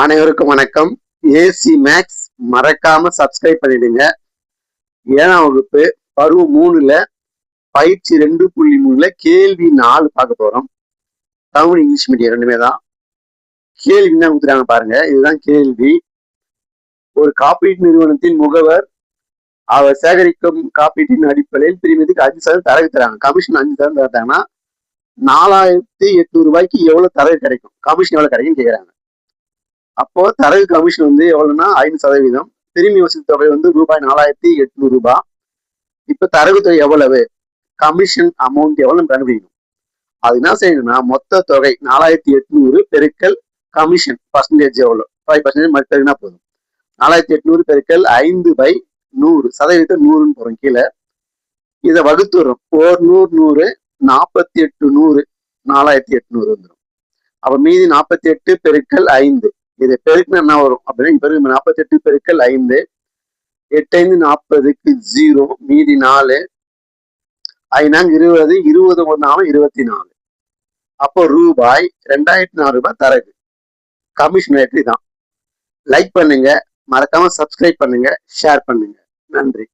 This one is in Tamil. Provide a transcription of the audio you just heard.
அனைவருக்கும் வணக்கம். ஏசி மேக்ஸ் மறக்காம சப்ஸ்கிரைப் பண்ணிடுங்க. 7ஆம் வகுப்பு பருவ 3ல பயிற்சி 2.3ல கேள்வி 4 பார்க்க போறோம். தமிழ் இங்கிலீஷ் மீடியம் ரெண்டுமே தான். கேள்வி என்ன கொடுத்துறாங்க பாருங்க. இதுதான் கேள்வி. ஒரு காப்பீட்டு நிறுவனத்தின் முகவர் அவர் சேகரிக்கும் காப்பீட்டின் அடிப்படையில் பிரிமதிக்கு 5% தரகு தராங்க. கமிஷன் 5% தராங்கன்னா 4800 ரூபாய்க்கு எவ்வளவு தரகு கிடைக்கும், கமிஷன் எவ்வளவு கிடைக்கும் கேட்கிறாங்க. அப்போ தரகு கமிஷன் எவ்வளவுன்னா 5%, திரும்பி வசூல் தொகை ரூபாய் 4800 ரூபாய். இப்ப தரகு தொகை எவ்வளவு, கமிஷன் அமௌண்ட் எவ்வளவு கண்டுபிடிக்கணும். அது என்ன செய்யணும்னா மொத்த தொகை 4800 பெருக்கல் கமிஷன் பர்சன்டேஜ் எவ்வளவு 5% மட்டும்னா போதும். 4800 பெருக்கல் 5/100 சதவீதம் 100ன்னு போறோம் கீழே. இதை வகுத்துறோம். 100 48 100 4800 வந்துடும். அப்ப மீதி 48 பெருக்கல் 5. இதை பெருக்குனா என்ன வரும் அப்படின்னா 48 பெருக்கல் 5 8 5 40க்கு 0, மீதி 4, 5 20, 20 1 24. அப்போ ரூபாய் 2400 ரூபாய் தரகு. கமிஷன் ரேட் தான். லைக் பண்ணுங்க, மறக்காம சப்ஸ்கிரைப் பண்ணுங்க, ஷேர் பண்ணுங்க. நன்றி.